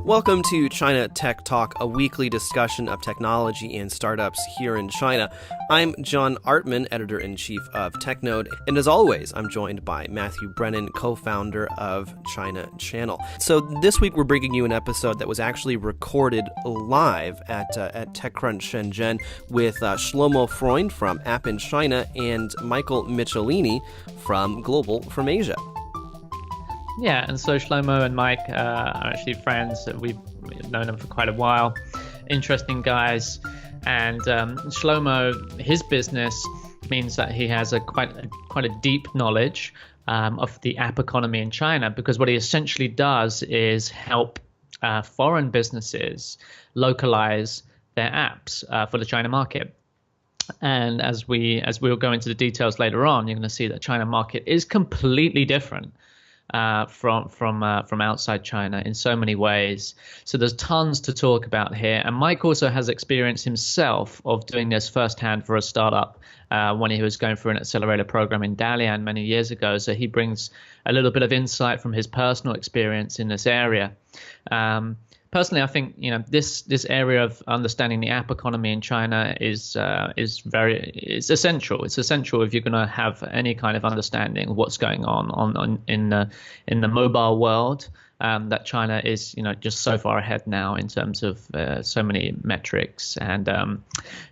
Welcome to China Tech Talk, a weekly discussion of technology and startups here in China. I'm John Artman, editor-in-chief of TechNode, and as always, I'm joined by Matthew Brennan, co-founder of China Channel. So this week we're bringing you an episode that was actually recorded live at TechCrunch Shenzhen with Shlomo Freund from App in China and Michael Michelini from Global from Asia. Yeah, and so Shlomo and Mike are actually friends. We've known them for quite a while. Interesting guys. And Shlomo, his business means that he has quite a deep knowledge of the app economy in China, because what he essentially does is help foreign businesses localize their apps for the China market. And as we'll go into the details later on, you're going to see that China market is completely different from outside China in so many ways. So there's tons to talk about here. And Mike also has experience himself of doing this firsthand for a startup when he was going through an accelerator program in Dalian many years ago. So he brings a little bit of insight from his personal experience in this area. Personally, I think this area of understanding the app economy in China is essential. It's essential if you're going to have any kind of understanding of what's going on in the mobile world. That China is just so far ahead now in terms of so many metrics. And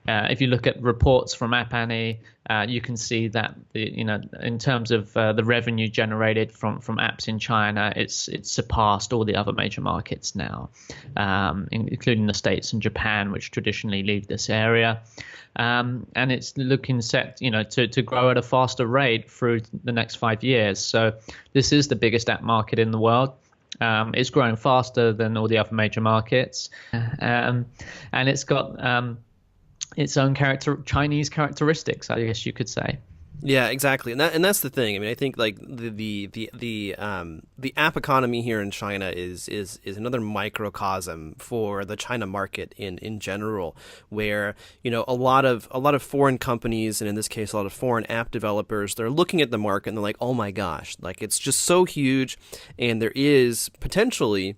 if you look at reports from App Annie, you can see that in terms of the revenue generated from apps in China, it's surpassed all the other major markets now, including the States and Japan, which traditionally lead this area. And it's looking set to grow at a faster rate through the next 5 years. So this is the biggest app market in the world. It's growing faster than all the other major markets, and it's got its own Chinese characteristics, I guess you could say. Yeah, exactly, and that's the thing. I mean, I think like the app economy here in China is another microcosm for the China market in general, where a lot of foreign companies, and in this case a lot of foreign app developers, they're looking at the market and they're like, oh my gosh, like it's just so huge, and there is potentially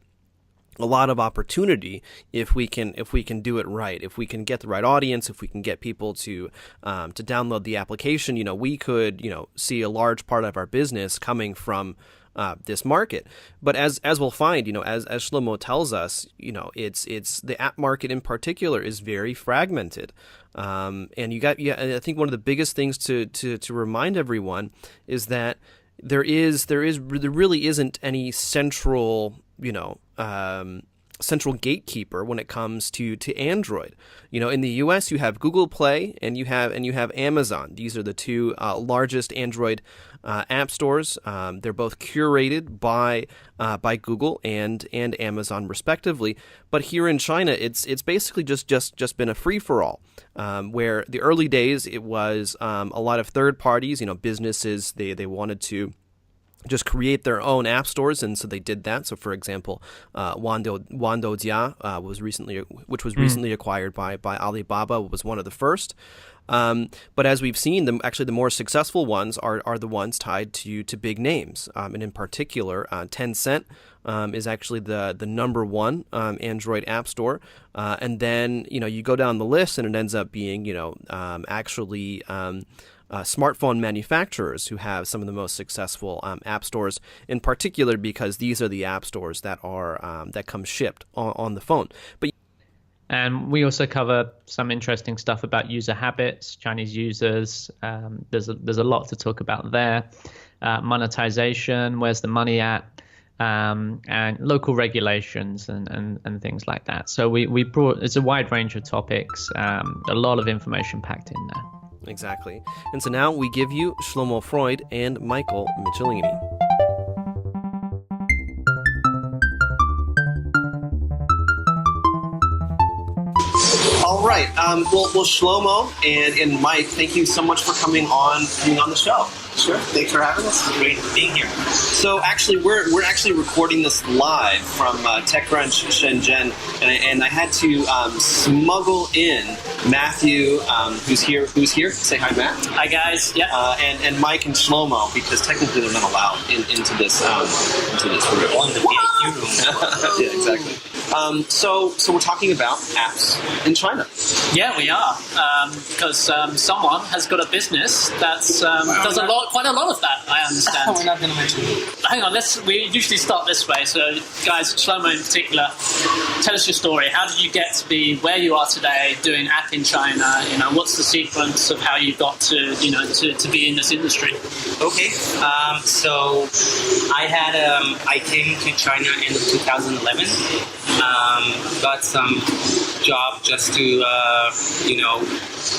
a lot of opportunity if we can do it right, if we can get the right audience, if we can get people to download the application. We could see a large part of our business coming from this market. But as we'll find, as Shlomo tells us, it's the app market in particular is very fragmented. And I think one of the biggest things to remind everyone is that there really isn't any central gatekeeper when it comes to Android. In the US you have Google Play and you have Amazon. These are the two largest Android app stores. They're both curated by Google and Amazon respectively. But here in China, it's basically just been a free for all. Where the early days it was a lot of third parties, businesses, they wanted to just create their own app stores, and so they did that. So, for example, Wandojia was recently acquired by Alibaba, was one of the first. But as we've seen, the more successful ones are the ones tied to big names, and in particular, Tencent is actually the number one Android app store, and then you go down the list, and it ends up being smartphone manufacturers who have some of the most successful app stores, in particular because these are the app stores that are that come shipped on the phone. And we also cover some interesting stuff about user habits, Chinese users. There's a lot to talk about there. Monetization, where's the money at? And local regulations and things like that. So we brought, it's a wide range of topics, a lot of information packed in there. Exactly. And so now we give you Shlomo Freund and Michael Michelini. All right. Well, Shlomo and Mike, thank you so much for coming on the show. Sure. Thanks for having us. It's great being here. So actually, we're actually recording this live from TechCrunch Shenzhen, and I had to smuggle in Matthew, who's here. Say hi, Matt. Hi, guys. Yeah. And Mike and Shlomo, because technically they're not allowed into this room. On the VIP room. Yeah, exactly. So we're talking about apps in China. Yeah, we are, because someone has got a business that's does quite a lot of that. I understand. We're not going to mention it. Hang on, we usually start this way. So, guys, Shlomo in particular, tell us your story. How did you get to be where you are today, doing app in China? You know, what's the sequence of how you got to to be in this industry? Okay, so I came to China end of 2011. Got some job just to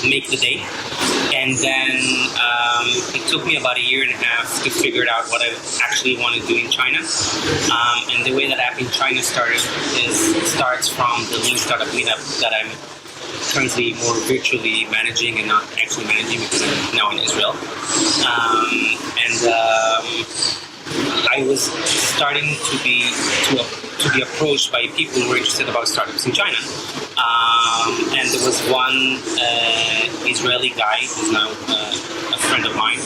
make the day, and then it took me about a year and a half to figure out what I actually want to do in China. And the way that app in China starts from the Lean Startup Meetup that I'm currently more virtually managing and not actually managing because I'm now in Israel. I was starting to be approached by people who were interested about startups in China. And there was one Israeli guy who's now a friend of mine,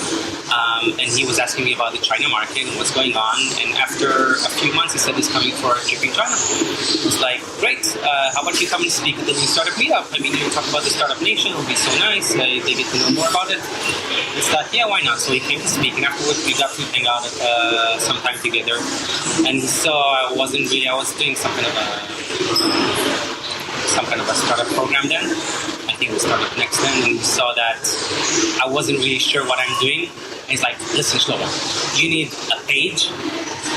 and he was asking me about the China market and what's going on. And after a few months, he said he's coming for a trip in China. I was like, great, how about you come and speak at the New Startup Meetup? I mean, you talk about the Startup Nation, it would be so nice. They get to know more about it. It's like, yeah, why not? So he came to speak, and afterwards we got to hang out some time together. And he saw I was doing some kind of a startup program then. I think we started next then, and he saw that I wasn't really sure what I'm doing. And he's like, listen, Shlomo, you need a page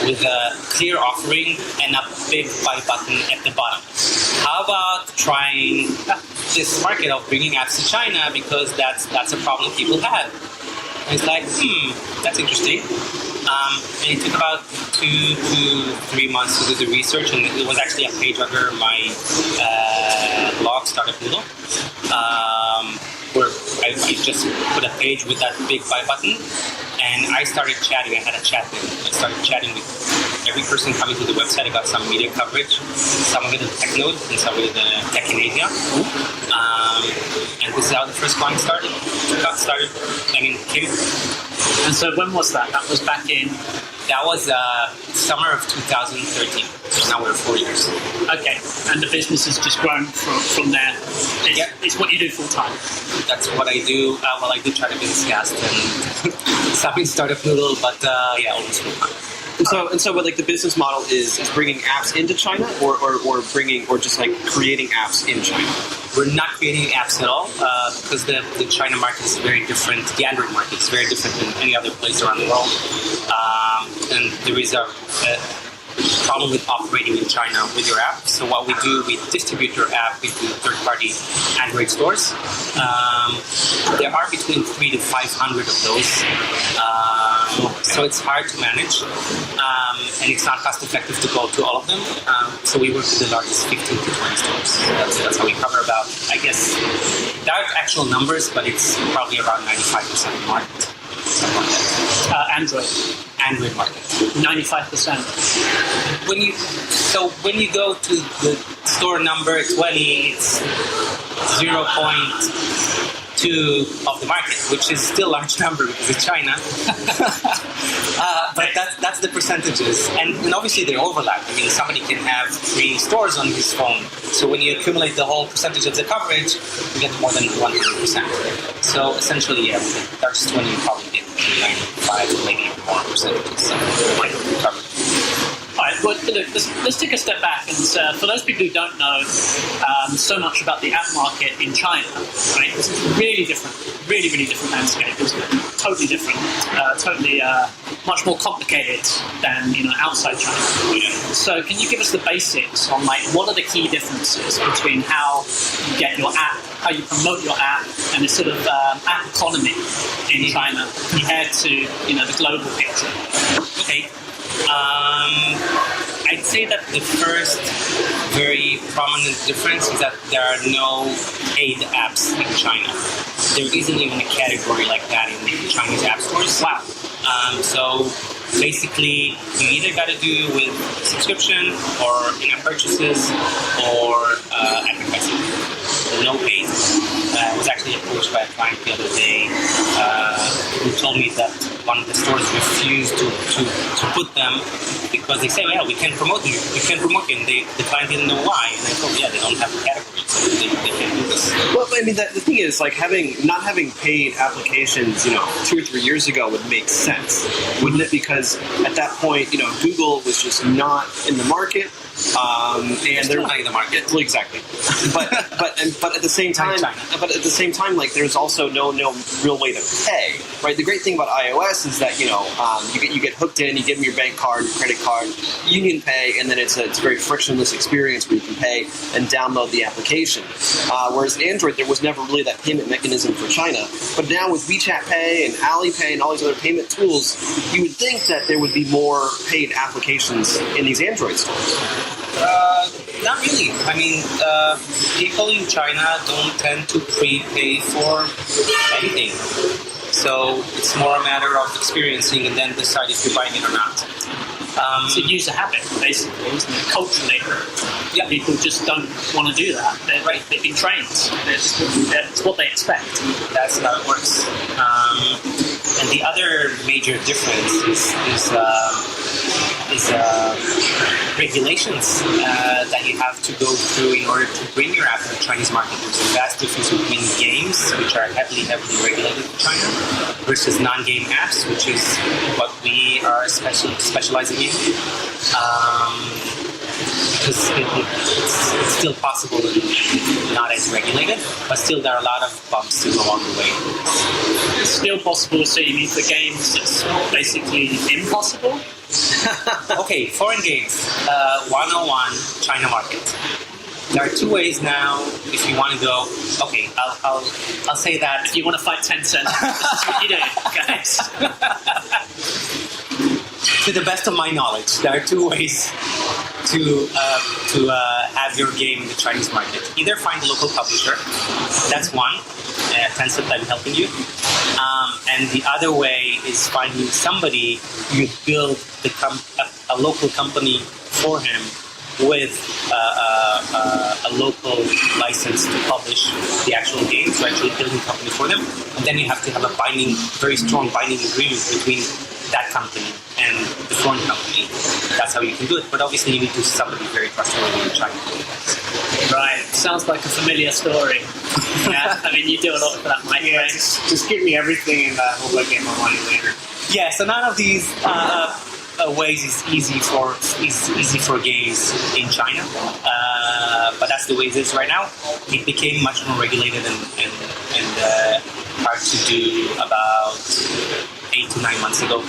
with a clear offering and a big buy button at the bottom. How about trying this market of bringing apps to China, because that's a problem people have. And it's like, that's interesting. And it took about 2 to 3 months to do the research, and it was actually a page under my blog, Startup Noodle, where I just put a page with that big buy button, and I started chatting. I had a chat then. I started chatting with every person coming to the website. I got some media coverage, some of it in TechNode, and some of it in Tech in Asia. And this is how the first client came. And so when was that? That was back in... That was summer of 2013. So now we're 4 years. Okay, and the business has just grown from there. It's what you do full time. That's what I do. Well, I do try to business cast and something Startup Noodle, but almost full time. And so, like the business model is bringing apps into China, or just like creating apps in China. We're not creating apps at all because the China market is very different. The Android market is very different than any other place around the world, and there is a problem with operating in China with your app. So what we do, we distribute your app into third-party Android stores. There are between 300 to 500 of those. So it's hard to manage, and it's not cost-effective to go to all of them. So we work with the largest 15 to 20 stores. That's how we cover about, I guess, there are actual numbers, but it's probably around 95% of the market. Something like that. Android market. 95%. When you go to the store number 20, it's 0.2 of the market, which is still a large number because it's China. But that's the percentages, and obviously they overlap. I mean, somebody can have 3 stores on his phone, so when you accumulate the whole percentage of the coverage, you get more than 100%. So essentially, yeah, there's 20, you probably get 95, maybe even more percentages covered. All right, well, look, let's take a step back, and for those people who don't know so much about the app market in China, right? This is really different landscape. It's totally different, totally much more complicated than outside China. So, can you give us the basics on what are the key differences between how you get your app, how you promote your app, and the sort of app economy in China compared to the global picture? Okay. I'd say that the first very prominent difference is that there are no paid apps in China. There isn't even a category like that in Chinese app stores. Wow. So basically, you either got to do with subscription or in-app purchases or advertising. No paid. I was actually approached by a client the other day who told me that one of the stores refused to to put them because they say, yeah, we can promote you. We can promote you. And the client didn't know why. And I thought, yeah, they don't have a category, so they can't do this. Well, I mean, the thing is, like, not having paid applications, 2 or 3 years ago would make sense, wouldn't it? Because at that point, Google was just not in the market. And they're not in the market. Well, exactly. But at the same time, like, there's also no real way to pay, right? The great thing about iOS is that you get hooked in, you give them your bank card, your credit card, you can pay, and then it's a very frictionless experience where you can pay and download the application. Whereas Android, there was never really that payment mechanism for China. But now with WeChat Pay and Alipay and all these other payment tools, you would think that there would be more paid applications in these Android stores. Not really. I mean, people in China don't tend to prepay for anything. So it's more a matter of experiencing and then decide if you're buying it or not. It's a user habit, basically, isn't it? Culturally, people just don't want to do that. They've been trained. It's what they expect. That's how it works. And the other major difference is regulations that you have to go through in order to bring your app to the Chinese market. There's a vast difference between games, which are heavily regulated in China, versus non-game apps, which is what we are specializing in. Because it's still possible and not as regulated, but still there are a lot of bumps to go along the way. It's still possible, so you mean for games it's basically impossible? Okay, foreign games, 101 China market. There are 2 ways now. If you want to go, okay, I'll say that. If you want to fight Tencent, this is what you do, guys. To the best of my knowledge, there are 2 ways to have your game in the Chinese market. Either find a local publisher, that's one, Tencent, I'm helping you. And the other way is finding somebody you build a local company for him with a local license to publish the actual game, so actually building a company for them. And then you have to have a very strong binding agreement between that company and the foreign company. That's how you can do it. But obviously you need to somebody very trustworthy in China. Right. Sounds like a familiar story. Yeah. I mean, you do a lot for that, Mike. Yeah, just give me everything and we'll play game on money later. Yeah, so none of these ways is easy for games in China. But that's the way it is right now. It became much more regulated and hard to do about 8 to 9 months ago.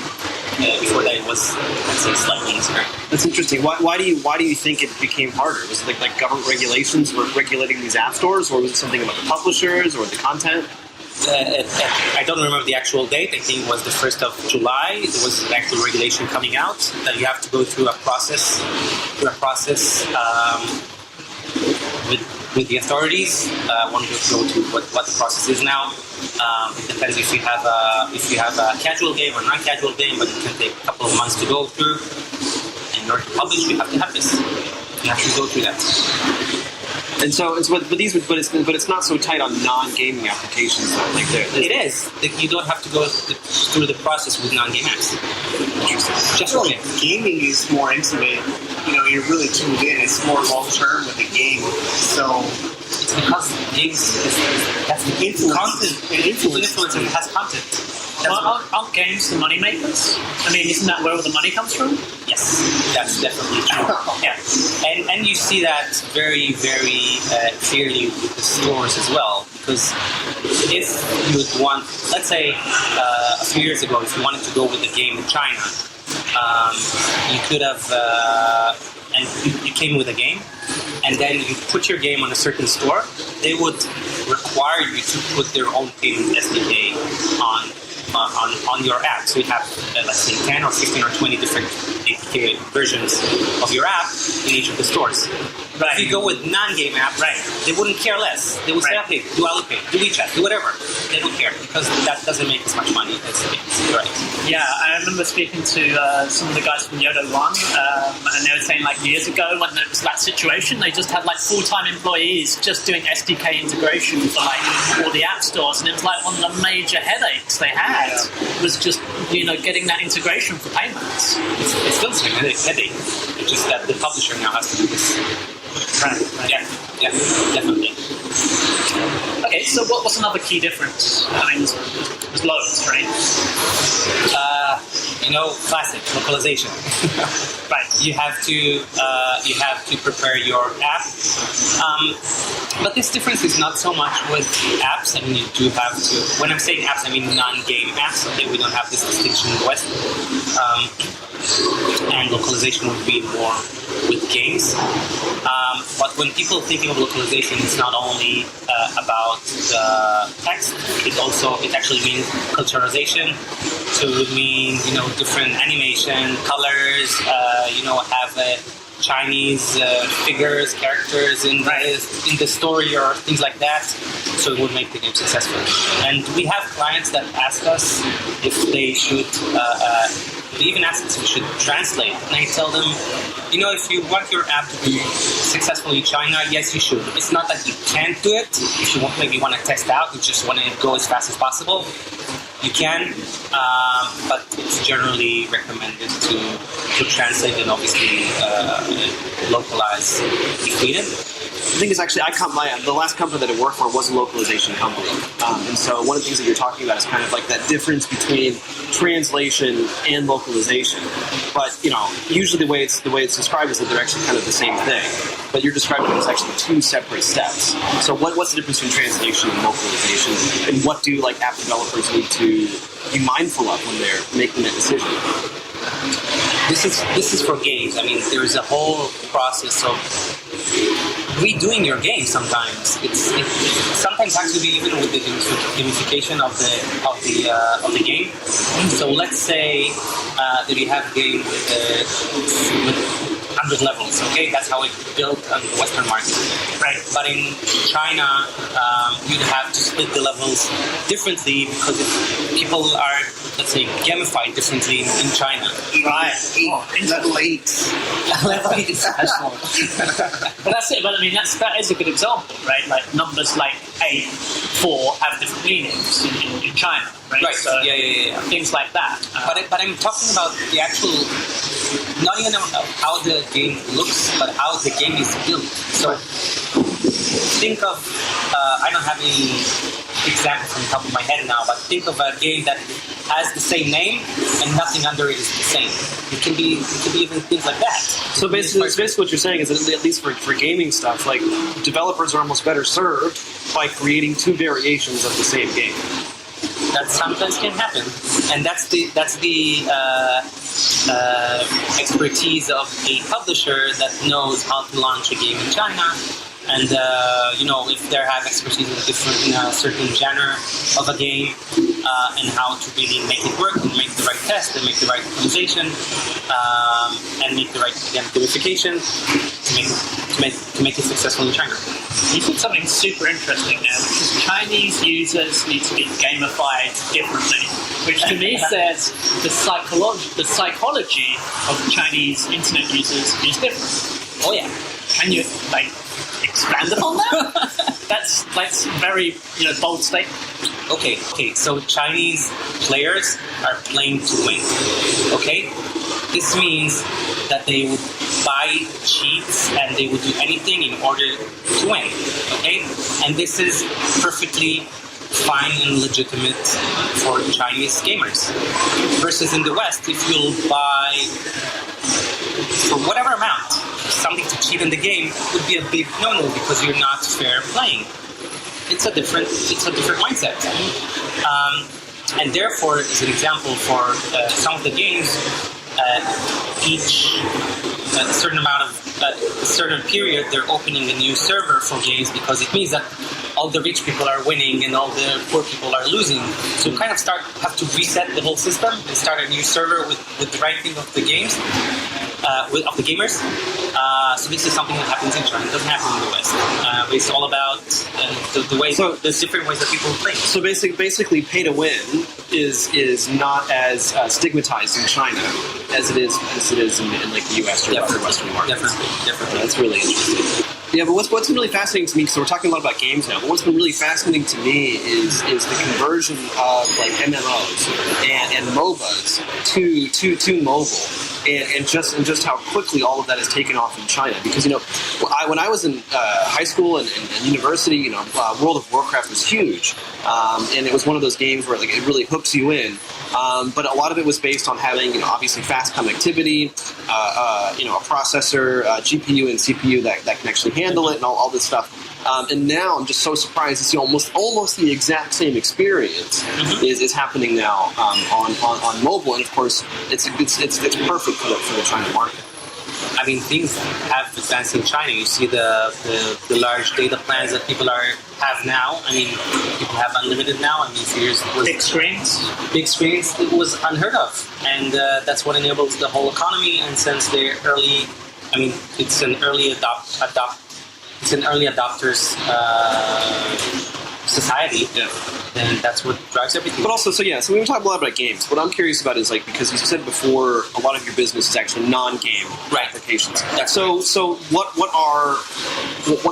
Before that, it was, let's say, slightly easier. That's interesting. Why do you think it became harder? Was it like government regulations were regulating these app stores, or was it something about the publishers or the content? I don't remember the actual date. I think it was the 1st of July. There was an actual regulation coming out that you have to go through a process with the authorities. I want to go to what the process is now. It depends if you have a casual game or non-casual game, but it can take a couple of months to go through. And in order to publish, you have to have this. You have to go through that. And so, but it's not so tight on non-gaming applications. Like it is. You don't have to go through the process with non-game apps. Just really, gaming is more intimate. You're really tuned in. It's more long-term with the game. So it's because games that's the influence. Content. It influences and it has content. Aren't games the money makers? I mean, isn't that where all the money comes from? Yes, that's definitely true. Yeah, and you see that very, very clearly with the stores as well. Because if you would want, let's say, a few years ago, if you wanted to go with the game in China, you could have, and you came with a game, and then you put your game on a certain store, they would require you to put their own payment SDK on your app. So you have, let's say, 10 or 15 or 20 different APK versions of your app in each of the stores. Right. If you go with non-game apps, they wouldn't care less. They would say, okay, do Alipay, do WeChat, do whatever. They don't care because that doesn't make as much money as games. Right. Yeah, I remember speaking to some of the guys from Yodo One, and they were saying like years ago when there was that situation, they just had like full-time employees just doing SDK integration for like all the app stores, and it was like one of the major headaches they had. had was just getting that integration for payments. It's still the same headache. It's just that the publisher now has to do this. Right. Yeah, definitely. Okay, so what's another key difference? I mean, there's loads, right? Classic localization. Right. You have to prepare your app. But this difference is not so much with apps. I mean, you do have to. When I'm saying apps, I mean non-game apps. Okay, we don't have this distinction in the West. And localization would be more with games. But when people thinking of localization, it's not only about text. It actually means culturalization. So it would mean different animation, colors. Have Chinese figures, characters in the story or things like that. So it would make the game successful. And we have clients that ask us if they should. They even ask us if we should translate. And I tell them, if you want your app to be successful in China, yes, you should. It's not that you can't do it. If you maybe want to test out, you just want to go as fast as possible, you can. But it's generally recommended to translate and obviously localize if needed. The thing is, actually, the last company that I worked for was a localization company, and so one of the things that you're talking about is kind of like that difference between translation and localization. But usually the way it's described is that they're actually kind of the same thing. But you're describing it as actually two separate steps. So what's the difference between translation and localization, and what do app developers need to be mindful of when they're making that decision? This is for games. I mean, there is a whole process of redoing your game. Sometimes it sometimes has to be even with the gamification of the game. So let's say that you have a game with 100 levels. Okay, that's how it's built on the Western market. Right. But in China, you'd have to split the levels differently because people are, let's say, gamified differently in China. Right. Level 8. Level 8 is special. But that's it. But I mean, that is a good example, right? Like numbers like 8, 4 have different meanings in China, right? Right. So Yeah. things like that. But I'm talking about the actual, not even how the game looks, but how the game is built. So think of, I don't have any example from the top of my head now, but think of a game that has the same name and nothing under it is the same. It can be even things like that. So basically what you're saying is that at least for gaming stuff, developers are almost better served by creating two variations of the same game. That sometimes can happen, and that's the expertise of a publisher that knows how to launch a game in China. And if they have expertise in a certain genre of a game, and how to really make it work and make the right test and make the right optimization, and make the right gamification to make it successful in China. You said something super interesting there, which is Chinese users need to be gamified differently, which to me says the psychology of Chinese internet users is different. Oh yeah. Can you expand upon that? That's very bold statement. Okay. So Chinese players are playing to win. Okay, this means that they would buy cheats and they would do anything in order to win. Okay, and this is perfectly fine and legitimate for Chinese gamers. Versus in the West, if you'll buy for whatever amount something to cheat in the game, would be a big no-no because you're not fair playing. It's a different mindset. And therefore, as an example, for some of the games, each a certain period, they're opening a new server for games because it means that all the rich people are winning and all the poor people are losing. So you kind of have to reset the whole system and start a new server with the ranking of the games, of the gamers. So this is something that happens in China. It doesn't happen in the West. It's all about the way. So there's different ways that people play. So basically, pay to win is not as stigmatized in China as it is in the U.S. or other Western markets. Definitely. That's really interesting. Yeah, but what's been really fascinating to me, so we're talking a lot about games now, but what's been really fascinating to me is the conversion of like MMOs and MOBAs to mobile, and just how quickly all of that has taken off in China. Because when I was in high school and university, World of Warcraft was huge, and it was one of those games where like it really hooks you in. But a lot of it was based on having, obviously fast connectivity, a processor, GPU and CPU that can actually handle it, and all this stuff. And now I'm just so surprised to see almost the exact same experience is happening now on mobile, and of course it's perfect for the China market. I mean, things have advanced in China. You see the large data plans that people have now. I mean, people have unlimited now. I mean, for years it was Big screens. It was unheard of, and that's what enables the whole economy. And since they're early, I mean, it's an early adopters society. Yeah. And that's what drives everything. But also, so we were talking a lot about games. What I'm curious about is, like, because you said before, a lot of your business is actually non-game applications. So what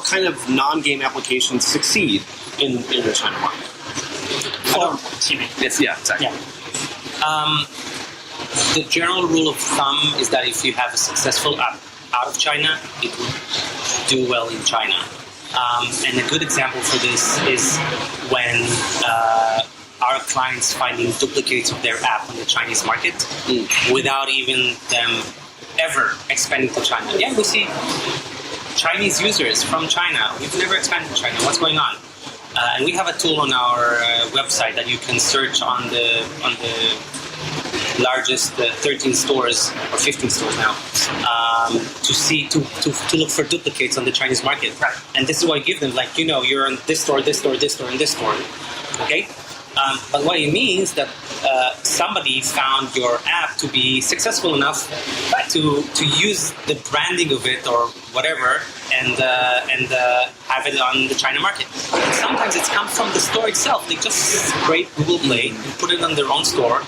kind of non-game applications succeed in the China market? Exactly. Yeah. The general rule of thumb is that if you have a successful app out of China, it will do well in China. And a good example for this is when our clients finding duplicates of their app on the Chinese market without even them ever expanding to China. Yeah, we see Chinese users from China. We've never expanded to China. What's going on? And we have a tool on our website that you can search on the largest 13 stores or 15 stores now to look for duplicates on the Chinese market. Right. And this is what I give them, like, you're on this store, this store, this store, and this store. Okay? But what it means that somebody found your app to be successful enough to use the branding of it or whatever and have it on the China market. And sometimes it's come from the store itself. They just scrape Google Play and put it on their own store.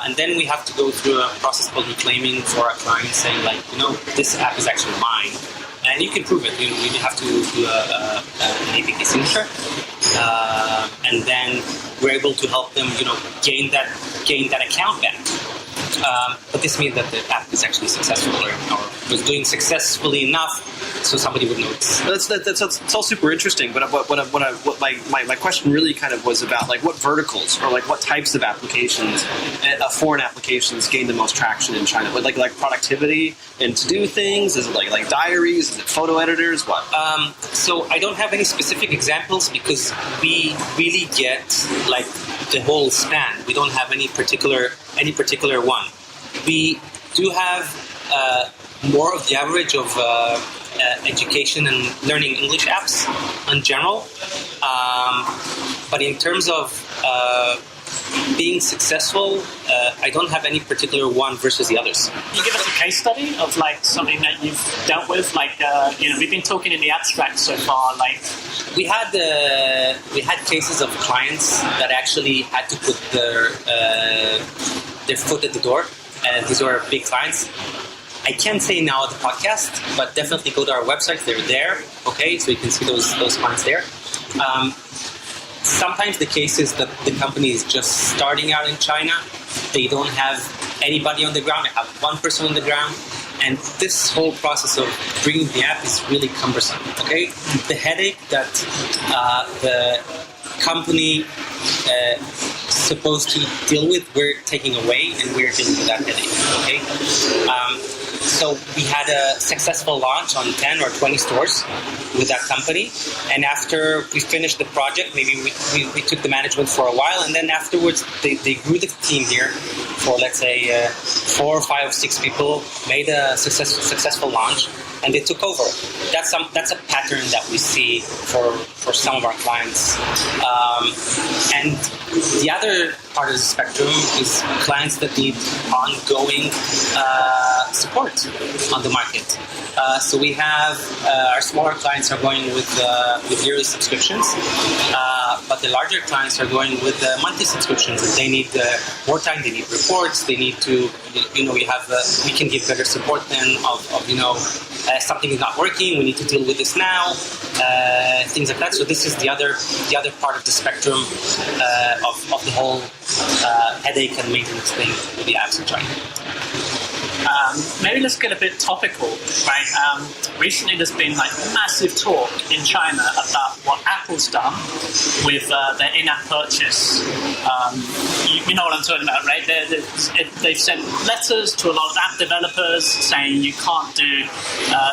And then we have to go through a process called reclaiming for our clients, saying, like, this app is actually mine. And you can prove it. You have to do an APK signature. And then we're able to help them, gain that account back. But this means that the app is actually successful or was doing successfully enough so somebody would notice. That's all super interesting. But what my question really kind of was about, like, what verticals or like what types of applications, foreign applications, gain the most traction in China? Like productivity and to do things? Is it like diaries? Is it photo editors? What? So I don't have any specific examples because we really get like the whole span. We don't have any particular one. We do have more of the average of education and learning English apps in general. But in terms of being successful, I don't have any particular one versus the others. Can you give us a case study of like something that you've dealt with? Like, we've been talking in the abstract so far. Like, we had cases of clients that actually had to put their foot at the door, and these were big clients. I can't say now at the podcast, but definitely go to our website. They're there, okay? So you can see those clients there. Sometimes the case is that the company is just starting out in China. They don't have anybody on the ground. They have one person on the ground. And this whole process of bringing the app is really cumbersome, okay? The headache that the company supposed to deal with, we're taking away, and we're dealing with that headache, okay? So we had a successful launch on 10 or 20 stores with that company. And after we finished the project, maybe we took the management for a while. And then afterwards, they grew the team here for, let's say, 4 or 5 or 6 people, made a successful launch, and they took over. That's a pattern that we see for some of our clients. And the other part of the spectrum is clients that need ongoing support on the market. So we have our smaller clients are going with yearly subscriptions, but the larger clients are going with monthly subscriptions. And they need more time. They need reports. They need to, we can give better support then of something is not working, we need to deal with this now, things like that. So this is the other part of the spectrum of the whole headache and maintenance thing with the apps in China. Maybe let's get a bit topical, right? Recently there's been like massive talk in China about what Apple's done with their in-app purchase. You know what I'm talking about, right? They've sent letters to a lot of app developers saying you can't do,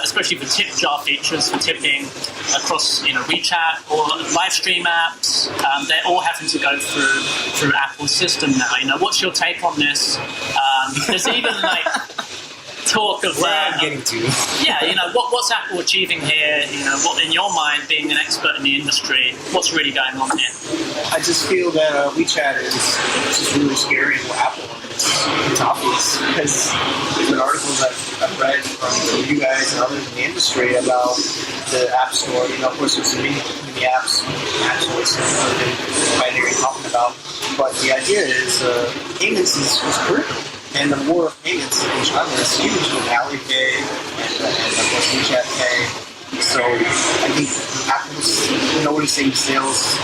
especially for tip jar features for tipping across WeChat or live stream apps. They're all having to go through Apple's system now. What's your take on this? There's even like talk of where I'm getting to. What's Apple achieving here? What in your mind, being an expert in the industry, what's really going on here? I just feel that WeChat is just really scary what Apple is. It's obvious because there's been articles I've read from you guys and others in the industry about the App Store. Of course, there's some mini apps, actually, some of the pioneering talking about. But the idea is payments is critical. And the more payments in China is huge with Alipay and of course WeChat Pay. So I think Apple's noticing sales.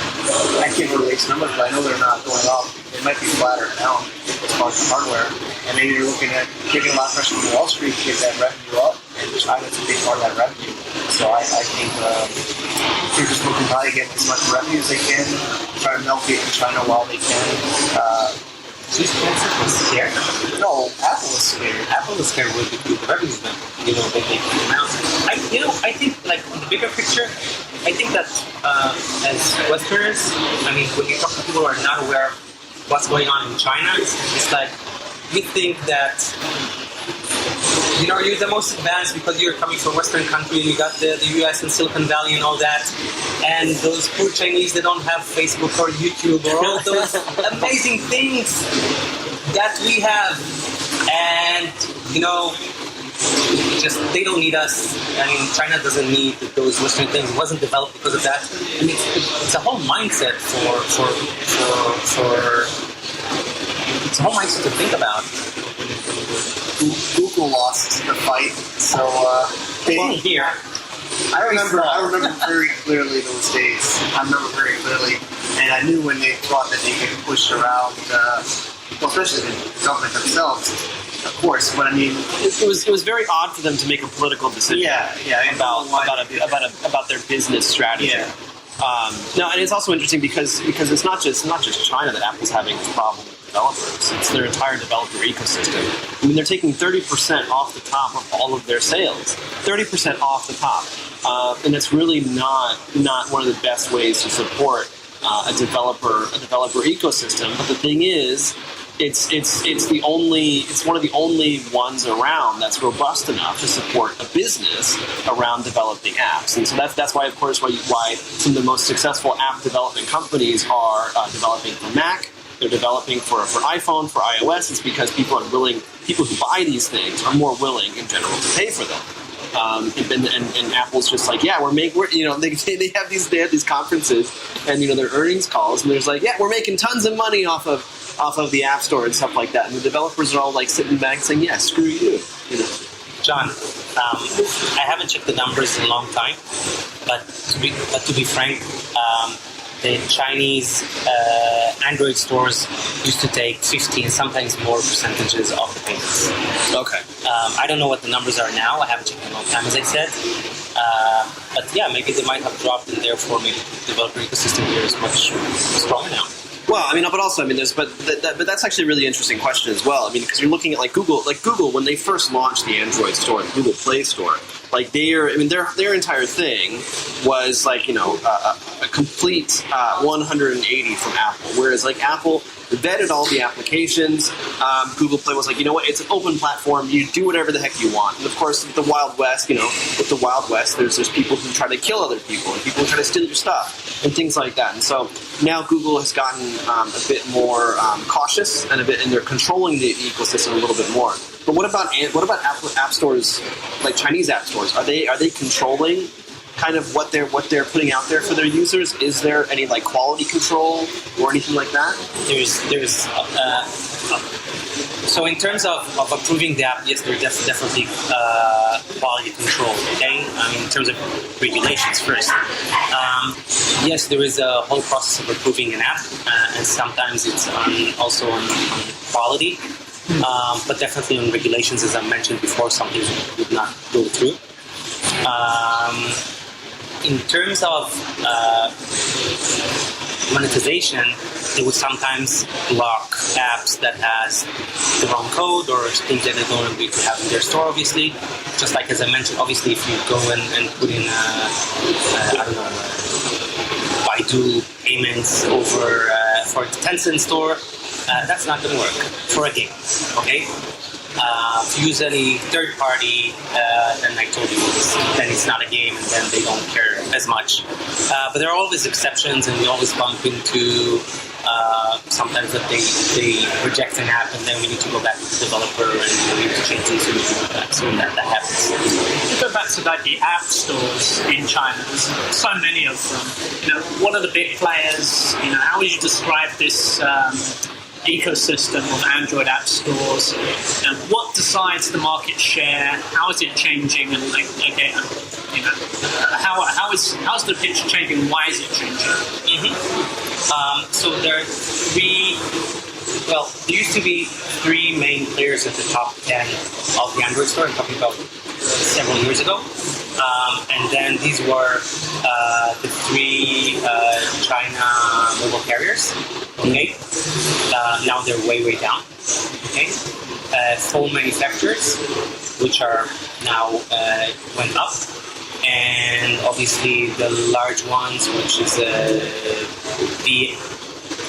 I can't release numbers, but I know they're not going up. They might be flatter now as far as the hardware. And maybe they're looking at taking a lot of pressure from Wall Street to get that revenue up. And China's a big part of that revenue. So I think they're just looking to probably get as much revenue as they can, try to milk it in China while they can. She's scared. No, Apple is scared. Apple is scared with the revenues that they come out. I think like in the bigger picture, I think that as Westerners, when you talk to people who are not aware of what's going on in China, it's like you think that you're the most advanced because you're coming from a Western country, you got the US and Silicon Valley and all that, and those poor Chinese, they don't have Facebook or YouTube or all those amazing things that we have, and just they don't need us. China doesn't need those Western things. It wasn't developed because of that. It's a whole mindset for it's a whole mindset to think about. Google lost the fight, so here. I remember very clearly those days. I remember very clearly, and I knew when they thought that they could push around, especially the government themselves, of course. But it was very odd for them to make a political decision. About their business strategy. Yeah. No, and it's also interesting because it's not just China that Apple's having this problem with developers. It's their entire developer ecosystem. They're taking 30% off the top of all of their sales. 30% off the top. And it's really not one of the best ways to support a developer ecosystem. But the thing is, it's one of the only ones around that's robust enough to support a business around developing apps. And so that's why, of course, why some of the most successful app development companies are developing for Mac. They're developing for iPhone, for iOS. It's because people who buy these things are more willing in general to pay for them. And Apple's just like, yeah, they have these conferences and their earnings calls, and there's like, yeah, we're making tons of money off of the App Store and stuff like that. And the developers are all like sitting back saying, yeah, screw you. John, I haven't checked the numbers in a long time, but to be frank, the Chinese Android stores used to take 15, sometimes more percentages of the payments. Okay. I don't know what the numbers are now. I haven't checked in a long time, as I said. But yeah, maybe they might have dropped, and therefore maybe the developer ecosystem here is much stronger now. Well, but also, but that's actually a really interesting question as well. Because you're looking at like Google when they first launched the Android store, the Google Play Store, like their entire thing was like a complete 180 from Apple, whereas like Apple vetted all the applications. Google Play was like, it's an open platform. You do whatever the heck you want. And of course, with the Wild West, with the Wild West, there's people who try to kill other people and people who try to steal your stuff and things like that. And so now Google has gotten a bit more cautious and they're controlling the ecosystem a little bit more. But what about Apple app stores, like Chinese app stores? Are they controlling kind of what they're putting out there for their users? Is there any like quality control or anything like that? There's So in terms of approving the app, yes, there's definitely quality control. Okay, in terms of regulations first. Yes, there is a whole process of approving an app, and sometimes it's also on quality, but definitely on regulations, as I mentioned before, some things would not go through. In terms of monetization, it would sometimes block apps that has the wrong code or things that they don't agree to have in their store, obviously. Just like as I mentioned, obviously if you go and put in Baidu payments over for the Tencent store, that's not going to work for a game, okay? If you use any third party, then I told you, then it's not a game, and then they don't care as much. But there are always exceptions, and we always bump into sometimes that they reject an app, and then we need to go back to the developer and we need to change things and do that. So that happens. To go back to the app stores in China, there's so many of them. What are the big players? How would you describe this ecosystem of Android app stores, and what decides the market share? How is it changing? And how's the picture changing? Why is it changing? So there are there used to be 3 main players at the top 10 of the Android store. I'm talking about several years ago. And then these were the 3 China mobile carriers. Okay. Now they're way down. Okay. Phone manufacturers, which are now went up, and obviously the large ones, which is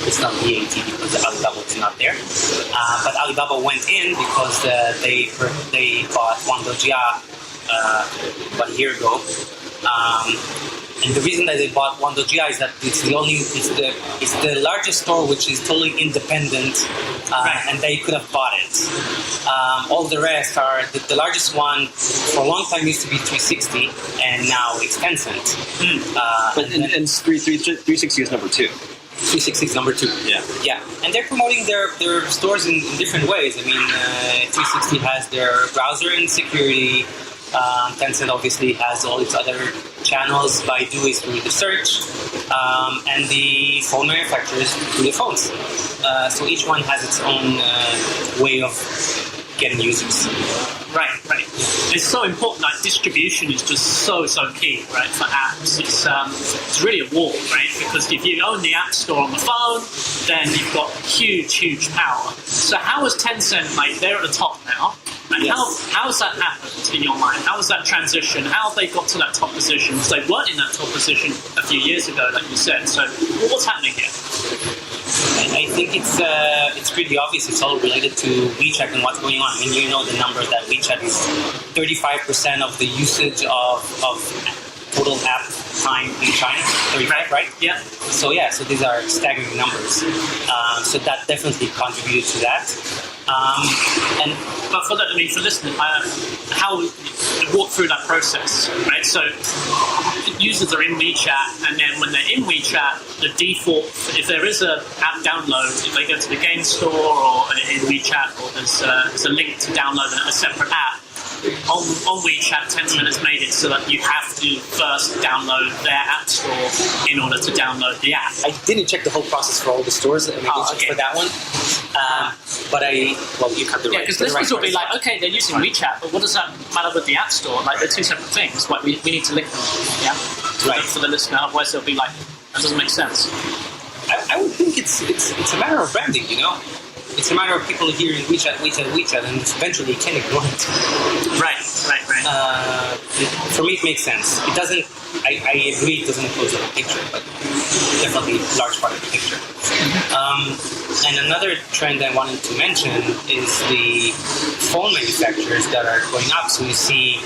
it's not BAT because the Alibaba is not there, but Alibaba went in because they bought Wangdojia about a year ago. And the reason that they bought Wangdojia is that it's the largest store which is totally independent, and they could have bought it. All the rest are the largest one for a long time used to be 360, and now it's Tencent. And 360 is number 2. 360 is number 2. Yeah, and they're promoting their stores in different ways. 360 has their browser and security. Tencent obviously has all its other channels. Baidu is through the search, and the phone manufacturers through the phones. So each one has its own way of getting users. Right. It's so important. Like distribution is just so key, right? For apps, it's really a war, right? Because if you own the app store on the phone, then you've got huge power. So how is Tencent they're at the top now? And yes. how has that happened in your mind? How was that transition? How have they got to that top position? Because they weren't in that top position a few years ago, like you said. So what's happening here? I think it's pretty obvious. It's all related to WeChat and what's going on. You know the numbers that WeChat is 35% of the usage of total app time in China. 35, right? Yeah. So these are staggering numbers. So that definitely contributed to that. But for listeners, how walk through that process, right? So users are in WeChat, and then when they're in WeChat, the default, if there is an app download, if they go to the game store or in WeChat, or there's a link to download a separate app, on WeChat, Tencent has made it so that you have to first download their app store in order to download the app. I didn't check the whole process for all the stores, and I didn't check for that one. But you cut the right. Yeah, because listeners will be like, okay, they're using WeChat, but what does that matter with the app store? They're two separate things. We need to link them, for the listener. Otherwise, they'll be like, that doesn't make sense. I would think it's a matter of branding, It's a matter of people hearing WeChat, and eventually you can't ignore it. Right. For me, it makes sense. It doesn't. I agree it doesn't enclose the whole picture, but definitely a large part of the picture. And another trend I wanted to mention is the phone manufacturers that are going up. So you see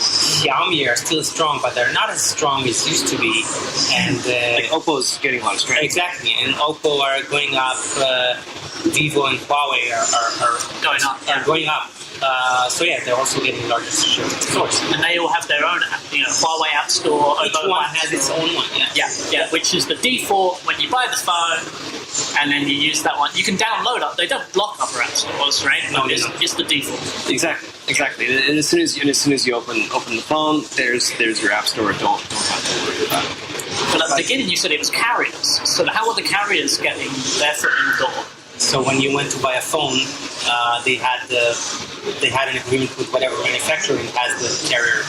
Xiaomi are still strong, but they're not as strong as used to be. And like Oppo's getting a lot of strength. Exactly, and Oppo are going up. Vivo and Huawei are going up. They're also getting larger share of stores. And they all have their own, Huawei App Store. Each one has its own one. Yeah. Which is the default when you buy the phone. and then you use that one. You can download it. They don't block other app stores, right? No, it's, they don't. it's the default. Exactly. And as soon as you open the phone, there's your app store. Don't have to worry about it. But at the beginning, you said it was carriers. So how are the carriers getting their foot in the door? So when you went to buy a phone, they had an agreement with whatever manufacturer has the carrier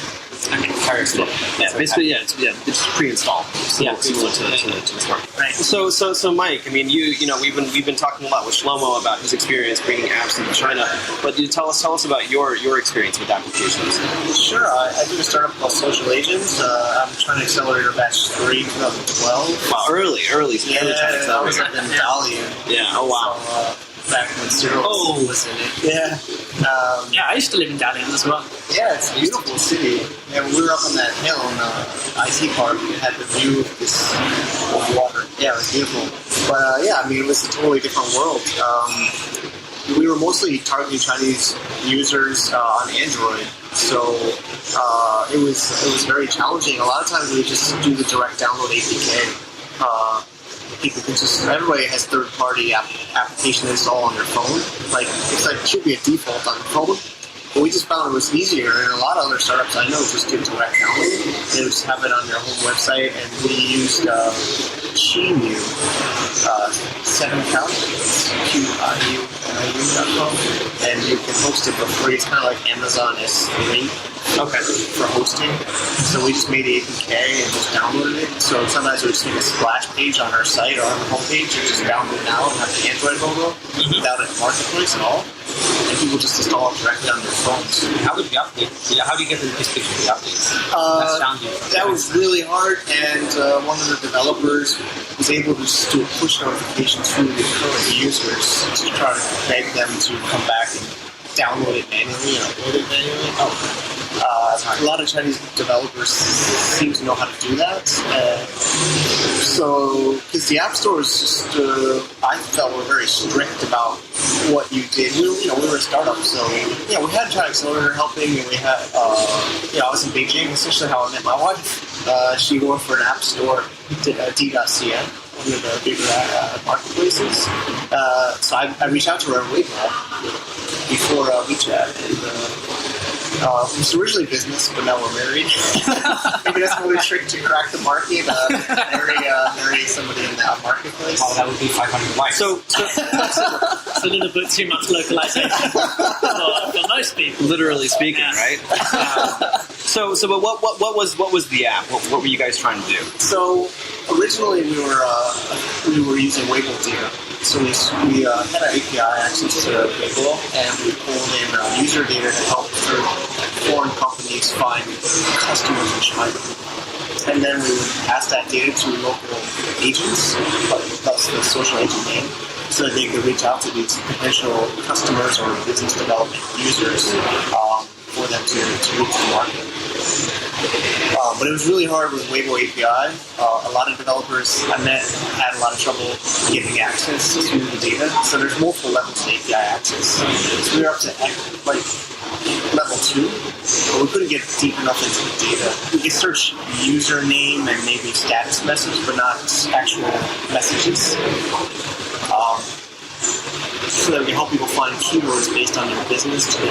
store. Yeah, basically, it's pre-installed. Similar to the store. Right. So Mike, I mean, we've been talking a lot with Shlomo about his experience bringing apps into China, but you tell us about your experience with applications. Sure, I did a startup called Social Agents. I'm trying to accelerator batch 3, 2012. Wow, early China I was accelerator. up in Dalian. Yeah. Oh wow. So, back when Cyril was in it. Yeah. Yeah, I used to live in Dalian as well. Yeah, it's a beautiful city. Yeah, we were up on that hill in IT Park. We had the view of this water. Yeah, it was beautiful. But yeah, I mean, it was a totally different world. We were mostly targeting Chinese users on Android, so it was very challenging. A lot of times we would just do the direct download APK. People can everybody has third-party application install on their phone. Like it should be a default on the phone. But we just found it was easier, and a lot of other startups I know just did direct download. They just have it on their home website, and we used Qinu, 7Count, QIU.com, and you can host it for free. It's kind of like Amazon S3 for hosting. So we just made the APK and just downloaded it. So sometimes we just make a splash page on our site or on the homepage, and just download now and have the Android logo without a marketplace at all. And people just install it directly on their phones. How would you update? How do you get the picture of the updates? That was really hard, and one of the developers was able to just do a push notification to the current users to try to beg them to come back and download it manually and upload it manually. A lot of Chinese developers seem to know how to do that. So, because the App Store is just, I felt were very strict about what you did. We were a startup, so yeah, we had China Accelerator helping, and we had, I was in Beijing. Essentially, how I met my wife. She worked for an App Store, D.cn, one of the bigger marketplaces. So I reached out to her on Weibo before WeChat, and it was originally business, but now we're married. Maybe that's another trick to crack the market. Marry somebody in that marketplace. Oh, that would be 500 likes. So It's a little bit too much localization for most people. literally speaking, Yeah. right? But what was the app? What were you guys trying to do? So originally we were using Weibo data. So we had an API access to Weibo, and we pulled in user data to help foreign companies find customers in China. And then we would pass that data to local agents, that's the social agent name, so that they could reach out to these potential customers or business development users for them to reach the market. But it was really hard with Weibo API. A lot of developers I met had a lot of trouble getting access to the data. So there's multiple levels of API access. So we were up to level 2, but we couldn't get deep enough into the data. We could search username and maybe status message, but not actual messages. So that we can help people find keywords based on their business to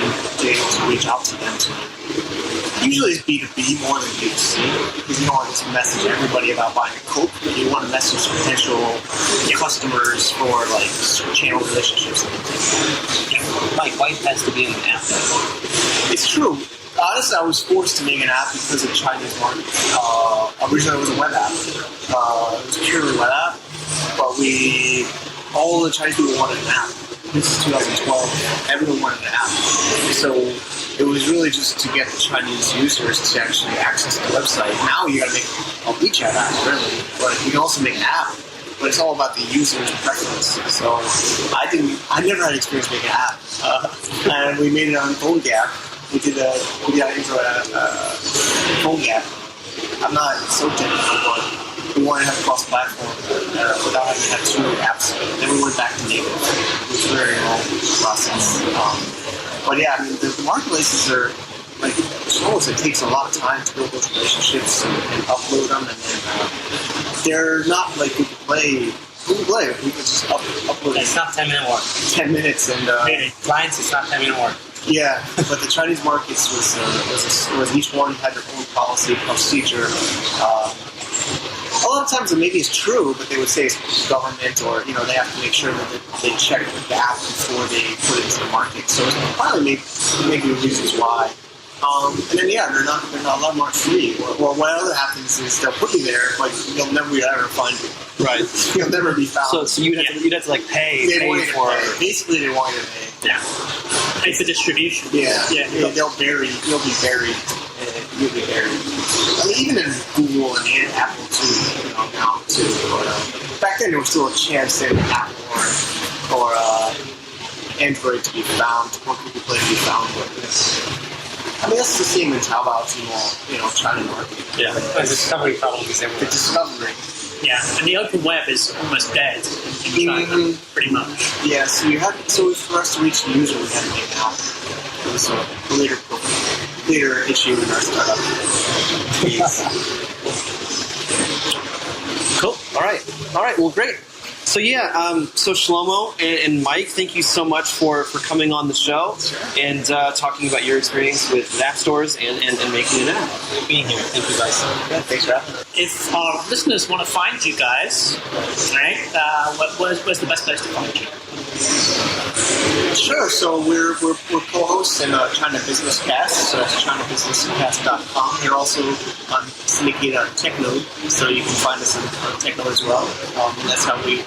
be able to reach out to them. Usually it's B2B more than B2C, because you don't want to just message everybody about buying a Coke, but you want to message potential customers for like channel relationships and things like that. Mike, why it has to be an app? It's true. Honestly, I was forced to make an app because of the Chinese market. Originally it was a web app. It was purely web app, but all the Chinese people wanted an app. This is 2012. Everyone wanted an app. So it was really just to get the Chinese users to actually access the website. Now you got to make a WeChat app, really. But you can also make an app. But it's all about the user's preference. So I never had experience making an app. And we made it on phone gap. We did an Android phone gap. I'm not so technical, but we wanted to have cross-platform without having to have 2 apps. Then we went back to native. It was a very long process. But yeah, I mean, the marketplaces are, like Shlomo said, it takes a lot of time to build those relationships and upload them. And then they're not like Google Play Google Play, we could just upload It's not 10-minute work. 10 minutes and Really? Clients, it's not 10-minute work. yeah. But the Chinese markets was each one had their own policy procedure. A lot of times it maybe is true, but they would say it's government or they have to make sure that they check the app before they put it into the market. So it's probably maybe reasons why. And then they're not a lot more free. Or what other happens is they'll put you there, like you'll never ever find it. Right. You'll never be found. So you'd have to like pay for it. Basically, they want you to pay. Yeah. Pay for distribution. Yeah. Yeah. They'll bury. You'll be buried. You'll be buried. I mean, even in Google and Apple too. Now too. But, back then, there was still a chance in Apple or Android to be found, or Google Play to be found. But I mean, that's the same in Taobao, China market. Yeah. The discovery problem is The everywhere. discovery. Yeah. And the open web is almost dead in China, pretty much. Yeah, so for us to reach the user, we had to make an app. It was a later issue in our startup. Cool. All right. Well, great. So so Shlomo and Mike, thank you so much for coming on the show and talking about your experience with app stores and making an app. Being here. Thank you guys. Yeah, thanks for having us. If our listeners want to find you guys, right, where's the best place to find you? Sure. So we're co-hosts in China Business Cast. So it's ChinaBusinessCast.com. We're also on syndicated on TechNode, so you can find us on TechNode as well. And that's how we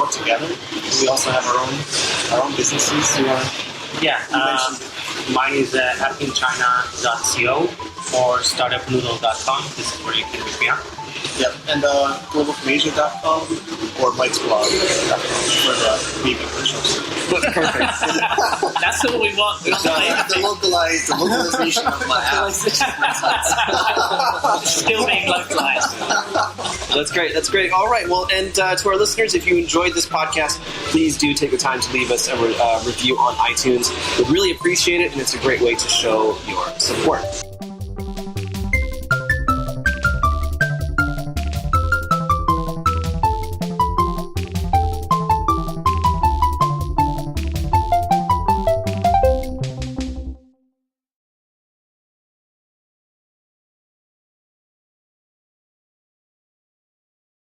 work together. We also have our own businesses. Yeah. Mine is happyinchina.co or startupnoodle.com. This is where you can reach me out. Yep. And globalfromasia.com or mikesblog.com for the baby commercials. Perfect. That's what we want. We want The localization of my app. still being localized. That's great. All right. Well, and to our listeners, if you enjoyed this podcast, please do take the time to leave us a review on iTunes. We'd really appreciate it, and it's a great way to show your support.